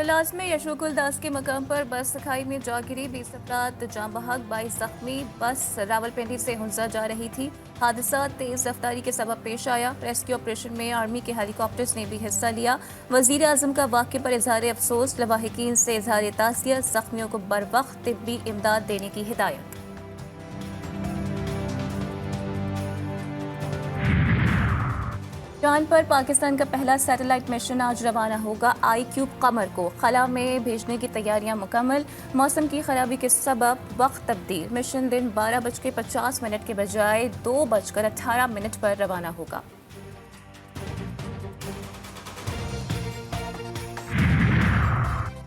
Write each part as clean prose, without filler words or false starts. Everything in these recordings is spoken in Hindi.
तलाश में यशोकुल दास के मकाम पर बस खाई में जा गिरी, 20 अफराद जाँ बहक, 22 जख्मी। बस रावलपिंडी से हुंजा जा रही थी। हादसा तेज रफ्तारी के सबब पेश आया। रेस्क्यू ऑपरेशन में आर्मी के हेलीकॉप्टर्स ने भी हिस्सा लिया। वजीर आजम का वाक़े पर इजहार अफसोस, लवाहिकीन से इजहार ताज़ियत, जख्मियों को बरवक्त तिब्बी इमदाद देने की हिदायत। चांद पर पाकिस्तान का पहला सैटेलाइट मिशन आज रवाना होगा। iCube कमर को खला में भेजने की तैयारियां मुकम्मल। मौसम की खराबी के सबब वक्त तब्दील। मिशन दिन 12:50 के बजाय 2:18 पर रवाना होगा।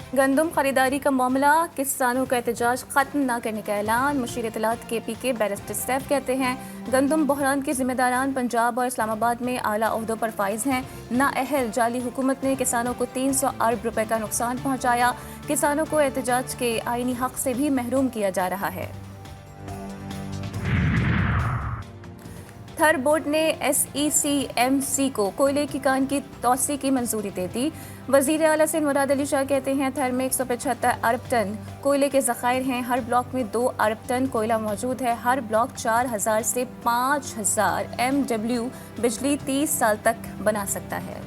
गंदम खरीदारी का मामला, किसानों का एहतजाज खत्म न करने का ऐलान। मुशीर इत्तलात KPK बैरिस्टर सैफ कहते हैं गंदम बहरान के जिम्मेदारान पंजाब और इस्लामाबाद में आला ओहदों पर फाइज हैं। नाअहल जाली हुकूमत ने किसानों को 300 अरब रुपए का नुकसान पहुंचाया। किसानों को एहतजाज के आईनी हक से भी महरूम किया जा रहा है। थर बोर्ड ने SECMC को कोयले की कान की तोसी की मंजूरी दे दी। वजीर आला से मुराद अली शाह कहते हैं थर में 175 अरब टन कोयले के ज़खायर हैं। हर ब्लॉक में 2 अरब टन कोयला मौजूद है। हर ब्लॉक 4000 से 5000 MW बिजली 30 साल तक बना सकता है।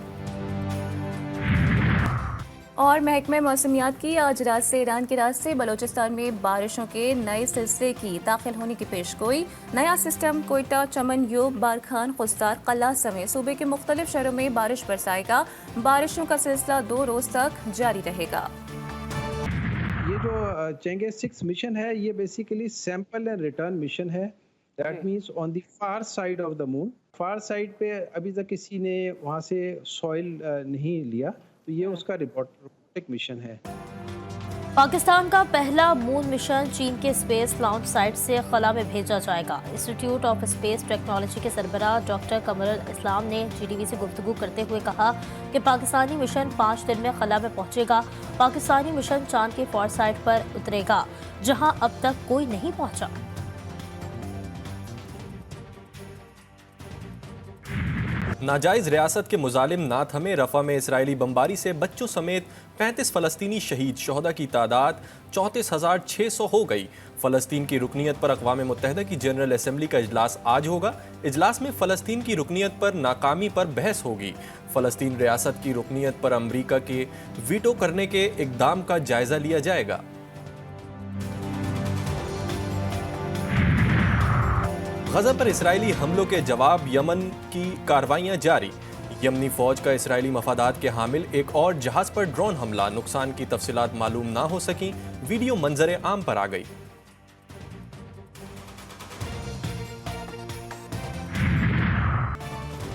और महकमे मौसमियात की आज रात से ईरान के रास्ते बलोचिस्तान में बारिशों के नए सिलसिले की दाखिल होने की पेशगोई। नया सिस्टम कोयटा, चमन, यूब, बारखान, खुस्तार, कल्ला समेत सूबे के मुख्तलिफ शहरों में बारिश बरसाएगा। बारिशों का सिलसिला 2 रोज तक जारी रहेगा। ये जो चेंगे 6 मिशन है, ये basically sample and return mission है। That means on the far side of the moon. Far side पे अभी तक किसी ने वहाँ से सॉइल नहीं लिया, तो ये उसका रिपोर्टिक मिशन है। पाकिस्तान का पहला मून मिशन चीन के स्पेस लॉन्च साइट से खला में भेजा जाएगा। इंस्टीट्यूट ऑफ स्पेस टेक्नोलॉजी के सरबराह डॉक्टर कमरुल इस्लाम ने GTV से गुफ्तगू करते हुए कहा कि पाकिस्तानी मिशन 5 दिन में खला में पहुंचेगा। पाकिस्तानी मिशन चांद के फॉर साइट पर उतरेगा, जहां अब तक कोई नहीं पहुंचा। नाजायज रियासत के मुजालिम ना थमे। रफा में इसराइली बमबारी से बच्चों समेत 35 फ़लस्तीनी शहीद। शोहदा की तादाद 34,600 हो गई। फ़लस्तीन की रुकनीत पर अक़वाम मुत्तहिदा की जनरल असम्बली का इजलास आज होगा। इजलास में फ़लस्तीन की रुकनीत पर नाकामी पर बहस होगी। फ़लस्तीन रियासत की रुकनीत पर अमरीका के वीटो करने के इक़दाम का जायज़ा लिया जाएगा। गज़ा पर इसराइली हमलों के जवाब यमन की कार्रवाइयाँ जारी। यमनी फौज का इसराइली मफादात के हामिल एक और जहाज पर ड्रोन हमला। नुकसान की तफसीलात मालूम ना हो सकी। वीडियो मंजर आम पर आ गई।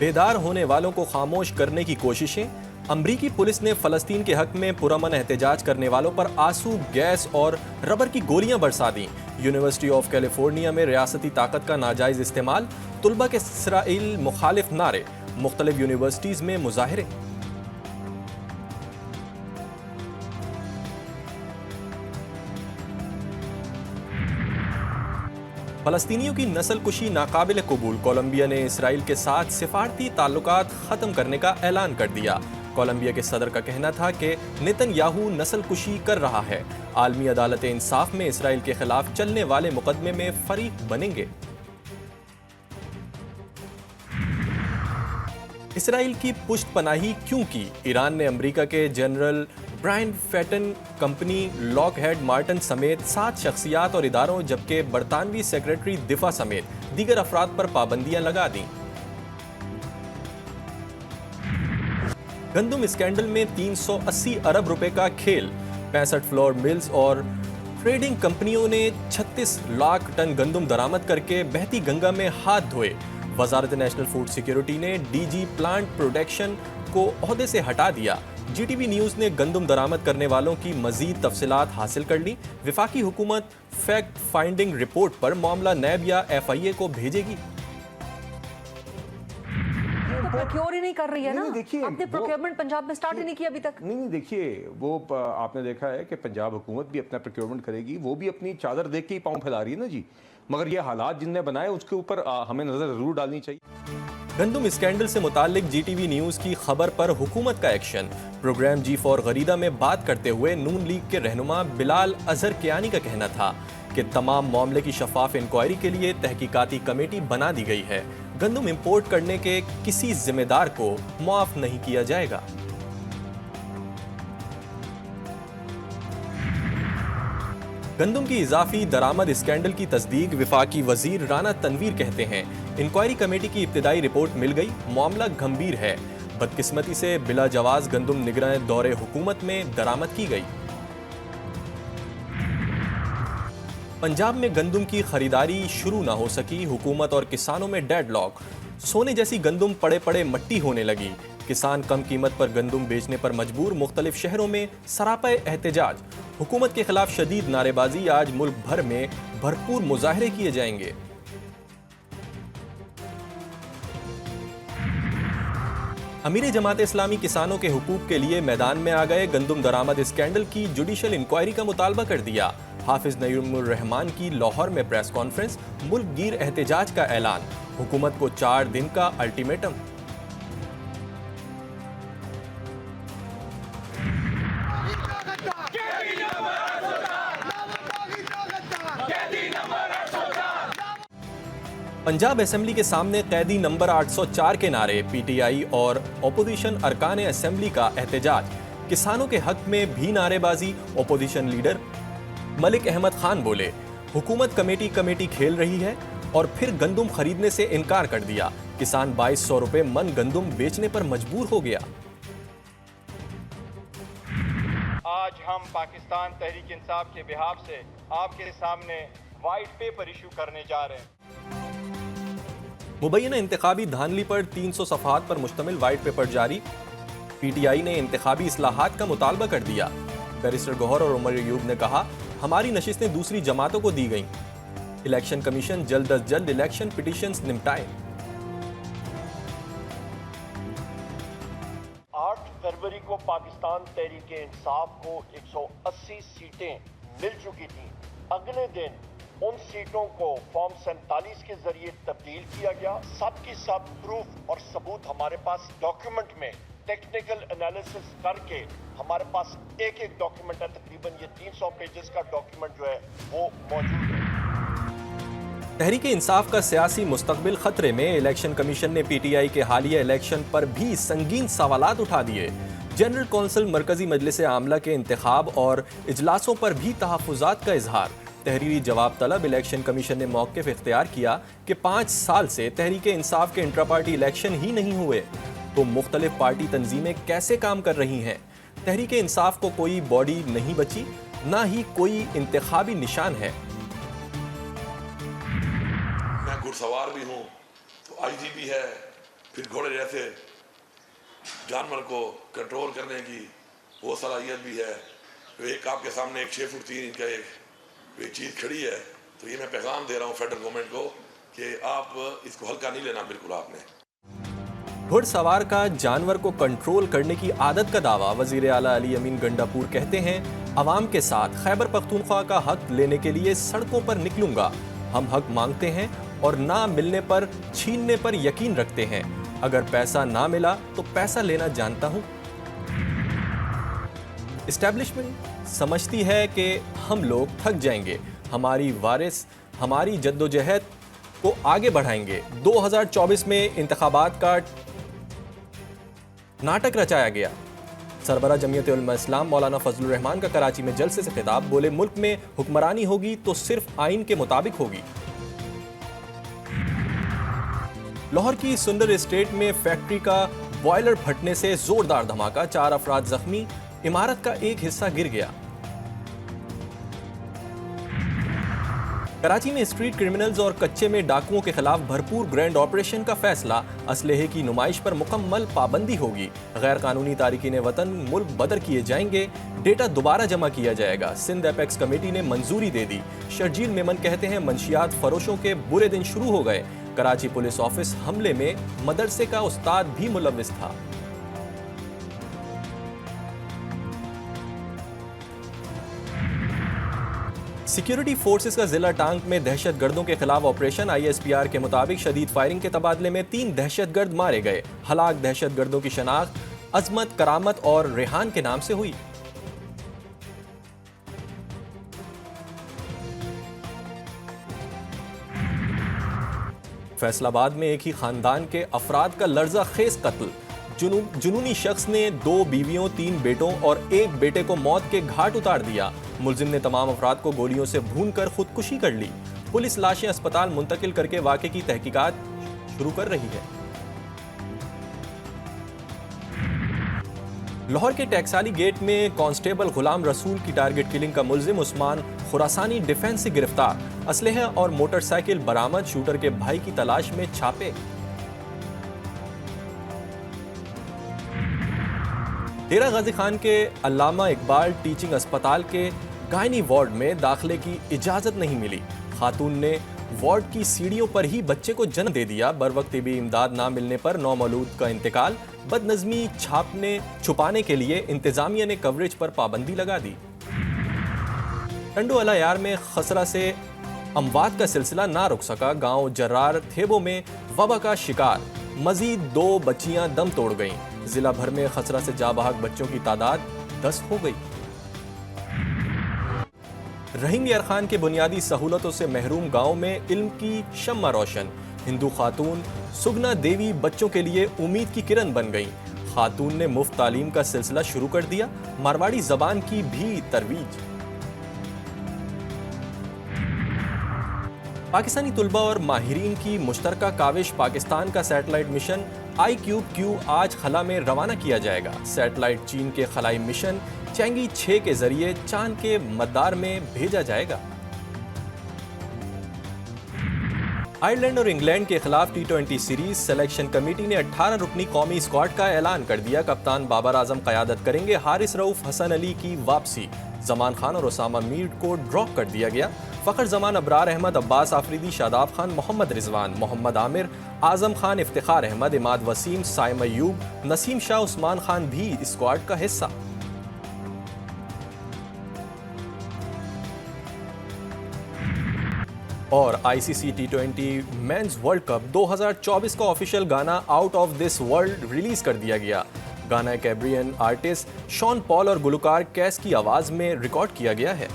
बेदार होने वालों को खामोश करने की कोशिशें। अमरीकी पुलिस ने फ़लस्तीन के हक में पुरअमन एहतजाज करने वालों पर आंसू गैस और रबर की गोलियां बरसा दी। यूनिवर्सिटी ऑफ कैलिफोर्निया में रियासती ताकत का नाजायज इस्तेमाल। तुलबा के इसराइल मुखालिफ नारे। मुख्तलिफ यूनिवर्सिटीज में मुजाहरे। फ़लस्तीनियों की नस्ल कुशी नाकाबिल कबूल। कोलंबिया ने इसराइल के साथ सिफारती ताल्लुकात ख़त्म करने का ऐलान कर दिया। कोलंबिया के सदर का कहना था कि नेतन्याहू नस्ल कुशी कर रहा है। आलमी अदालत इंसाफ में इसराइल के खिलाफ चलने वाले मुकदमे में फरीक बनेंगे। इसराइल की पुष्ट पनाही क्यों की? ईरान ने अमेरिका के general Brian Fenton company Lockheed Martin समेत 7 शख्सियात और इदारों, जबकि बरतानवी सेक्रेटरी दिफा समेत दीगर अफराद पर पाबंदियां लगा दी। गंदम स्कैंडल में 380 अरब रुपए का खेल। 65 फ्लोर मिल्स और ट्रेडिंग कंपनियों ने 36 लाख टन गंदम दरामद करके बहती गंगा में हाथ धोए। वजारत नेशनल फूड सिक्योरिटी ने DG प्लांट प्रोडक्शन को ओहदे से हटा दिया। GTV न्यूज़ ने गंदम दरामद करने वालों की मजीद तफसीलात हासिल कर ली। विफाकी हुकूमत फैक्ट फाइंडिंग रिपोर्ट पर मामला नैब या FIA को भेजेगी। प्रोक्योर ही नहीं कर रही है ना। देखिए, आपने प्रोक्योरमेंट पंजाब में स्टार्ट ही नहीं किया अभी तक। नहीं देखिए, वो आपने देखा है कि पंजाब हुकूमत भी अपना प्रोक्योरमेंट करेगी, वो भी अपनी चादर देख के ही पाँव फैला रही है ना जी। मगर ये हालात जिनने बनाए उसके ऊपर हमें नजर जरूर डालनी चाहिए। गंदुम स्कैंडल से मुताल्लिक जीटीवी न्यूज की खबर पर हुकूमत का एक्शन। प्रोग्राम जी फॉर गरीदा में बात करते हुए नून लीग के रहनुमा बिलाल अजहर कियानी का कहना था कि तमाम मामले की शफाफ इंक्वायरी के लिए तहकीकाती कमेटी बना दी गई है। गंदुम इंपोर्ट करने के किसी जिम्मेदार को मुआफ नहीं किया जाएगा। गंदुम की इजाफी दरामद स्कैंडल की तस्दीक विफाकी वजीर राना तनवीर कहते हैं, इंक्वायरी कमेटी की इब्तिदाई रिपोर्ट मिल गई, मामला गंभीर है। बदकिस्मती से बिला जवाज गंदुम निगरान दौरे हुकूमत में दरामद की गई। पंजाब में गंदुम की खरीदारी शुरू न हो सकी, हुकूमत और किसानों में डेडलॉक। सोने जैसी गंदुम पड़े पड़े मट्टी होने लगी। किसान कम कीमत पर गंदुम बेचने पर मजबूर। मुख्तलिफ शहरों में सरापा एहतजाज। हुकूमत के खिलाफ शदीद नारेबाजी। आज मुल्क भर में भरपूर मुजाहरे किए जाएंगे। अमीर जमात इस्लामी किसानों के हुकूक के लिए मैदान में आ गए। गंदुम दरामद स्कैंडल की जुडिशल इंक्वायरी का मुतालबा कर दिया। हाफिज नईमुर रहमान की लाहौर में प्रेस कॉन्फ्रेंस। मुल्क गिर एहतजाज का ऐलान। हुकूमत को 4 दिन का अल्टीमेटम। पंजाब असेंबली के सामने कैदी नंबर 804 के नारे। पीटीआई और अपोजिशन अरकान असेंबली का एहतजाज। किसानों के हक में भी नारेबाजी। अपोजिशन लीडर मलिक अहमद खान बोले, हुकूमत कमेटी खेल रही है और फिर गंदुम खरीदने से इनकार कर दिया। किसान 2200 रुपए मन गंदुम बेचने पर मजबूर हो गया। आज हम पाकिस्तान तहरीक इंसाफ के बिहाफ से आपके सामने वाइट पेपर इशू करने जा रहे हैं। मुबैना इंतखाबी धांधली पर 300 सफ़हात पर मुश्तमिल वाइट पेपर जारी। पीटीआई ने इंतखाबी इस्लाहात का मुतालबा कर दिया। बैरिस्टर गौहर और उमर अयूब ने कहा, हमारी नशिस्तें दूसरी जमातों को दी गईं। इलेक्शन कमीशन जल्द अज जल्द इलेक्शन पिटीशंस निपटाए। 8 फरवरी को पाकिस्तान तहरीक इंसाफ को 180 सीटें मिल चुकी थी। अगले दिन उन सीटों को फॉर्म 47 के जरिए तब्दील किया गया। सब की सब प्रूफ और सबूत हमारे पास डॉक्यूमेंट में टेक्निकल एनालिसिस करके हमारे पास एक डॉक्यूमेंट है, तकरीबन ये 300 पेजेस का डॉक्यूमेंट जो है वो मौजूद है। तहरीक इंसाफ का सियासी मुस्तकबिल खतरे में। इलेक्शन कमीशन ने पीटीआई के हालिया इलेक्शन पर भी संगीन सवालात उठा दिए। जनरल कौंसिल मरकजी मजलिस आमला के इंतखाब और इजलासों पर भी तहफ़्फ़ुज़ात का इजहार। तहरीरी जवाब तलब। इलेक्शन कमीशन ने मौक़िफ़ इख्तियार किया कि 5 साल से तहरीक इंसाफ के इंट्रा पार्टी इलेक्शन ही नहीं हुए तो मुख्तलिफ पार्टी तंजीमें कैसे काम कर रही हैं। तहरीक इंसाफ को कोई बॉडी नहीं बची, ना ही कोई इंतखाबी निशान है। मैं घुड़सवार भी हूँ तो आईजी भी है, फिर घोड़े जैसे जानवर को कंट्रोल करने की वो सलाहियत भी है। तो एक आपके सामने एक 6 फुट 3 इंच का एक चीज़ खड़ी है, तो ये मैं पैगाम दे रहा हूँ फेडरल गवर्नमेंट को कि आप इसको हल्का नहीं लेना बिल्कुल आपने। घुड़सवार का जानवर को कंट्रोल करने की आदत का दावा। वजीर आला अली अमीन गंडापुर कहते हैं, अवाम के साथ खैबर पख्तूनख्वा का हक लेने के लिए सड़कों पर निकलूंगा। हम हक मांगते हैं और ना मिलने पर छीनने पर यकीन रखते हैं। अगर पैसा ना मिला तो पैसा लेना जानता हूं। इस्टेब्लिशमेंट समझती है कि हम लोग थक जाएंगे, हमारी वारिस हमारी जद्दोजहद को आगे बढ़ाएंगे। 2024 में इंतखाबात का नाटक रचाया गया। सरबरा जमीयत उलमा इस्लाम मौलाना फजलुर रहमान का कराची में जलसे से खिताब। बोले, मुल्क में हुक्मरानी होगी तो सिर्फ आइन के मुताबिक होगी। लाहौर की सुंदर एस्टेट में फैक्ट्री का बॉयलर फटने से जोरदार धमाका। 4 अफराद जख्मी। इमारत का एक हिस्सा गिर गया। कराची में स्ट्रीट क्रिमिनल्स और कच्चे में डाकुओं के खिलाफ भरपूर ग्रैंड ऑपरेशन का फैसला। असलहे की नुमाइश पर मुकम्मल पाबंदी होगी। गैर कानूनी तारिकीन वतन मुल्क बदर किए जाएंगे। डेटा दोबारा जमा किया जाएगा। सिंध एपेक्स कमेटी ने मंजूरी दे दी। शर्जील मेमन कहते हैं, मंशियात फरोशों के बुरे दिन शुरू हो गए। कराची पुलिस ऑफिस हमले में मदरसे का उस्ताद भी मुलव्विस था। सिक्योरिटी फोर्सेस का जिला टांग में दहशतगर्दों के खिलाफ ऑपरेशन। ISPR के मुताबिक शदीद फायरिंग के तबादले में 3 दहशतगर्द मारे गए। हलाक दहशतगर्दों की शनाख्त अजमत, करामत और रेहान के नाम से हुई। फैसलाबाद में एक ही खानदान के अफराद का लर्जा खेज कत्ल। जुनूनी शख्स ने 2 बीवियों, 3 बेटों और 1 बेटे को मौत के घाट उतार दिया। मुलजिम ने तमाम अफराद को गोलियों से भूनकर खुदकुशी कर ली। पुलिस लाशें अस्पताल मुंतकिल करके वाक़े की तहकीकात शुरू कर रही है। लाहौर के टैक्साली गेट में कांस्टेबल गुलाम रसूल की टारगेट किलिंग का मुलजिम उस्मान खुरासानी डिफेंस से गिरफ्तार। असलहा और मोटरसाइकिल बरामद। शूटर के भाई की तलाश में छापे। डेरा गाजी खान के अल्लामा इकबाल टीचिंग अस्पताल के गायनी वार्ड में दाखिले की इजाजत नहीं मिली। खातून ने वार्ड की सीढ़ियों पर ही बच्चे को जन्म दे दिया। बरवक्त तिबी इमदाद ना मिलने पर नौमौलूद का इंतकाल। बदनज़मी छुपाने के लिए इंतजामिया ने कवरेज पर पाबंदी लगा दी। टंडो अलायार में खसरा से अमवात का सिलसिला ना रुक सका। गांव जर्रार थेबो में वबा का शिकार। मजीद 2 बच्चियां दम तोड़ गईं। जिला भर में खसरा से जाबहक बच्चों की तादाद 10 हो गई। रहीम यार खान के बुनियादी सहूलतों से महरूम गांव में इल्म की शम्मा रोशन। हिंदू खातून सुगना देवी बच्चों के लिए उम्मीद की किरण बन गईं। खातून ने मुफ्त तालीम का सिलसिला शुरू कर दिया। मारवाड़ी जबान की भी तरवीज। पाकिस्तानी तुलबा और माहिरीन की मुश्तरका काविश पाकिस्तान का सैटेलाइट मिशन ICube-Q आज खला में रवाना किया जाएगा। सैटेलाइट चीन के खलाई मिशन चैंगी 6 के जरिए चांद के मदार में भेजा जाएगा। आयरलैंड और इंग्लैंड के खिलाफ T20 सीरीज सिलेक्शन कमेटी ने 18 रुकनी कौमी स्क्वाड का ऐलान कर दिया। कप्तान बाबर आजम क़यादत करेंगे। हारिस रऊफ, हसन अली की वापसी। जमान खान और उसामा मीर को ड्रॉप कर दिया गया। फ़खर जमान, अबरार अहमद, अब्बास आफरीदी, शादाब खान, मोहम्मद रिजवान, मोहम्मद आमिर, आजम खान, इफ्तिखार अहमद, इमाद वसीम, साइम अयूब, नसीम शाह, उस्मान खान भी स्क्वाड का हिस्सा। और ICC T20 mains world cup 2024 का ऑफिशियल गाना out of this world release कर दिया गया। गाना कैब्रियन आर्टिस्ट शॉन पॉल और गुलकार कैस की आवाज में रिकॉर्ड किया गया है।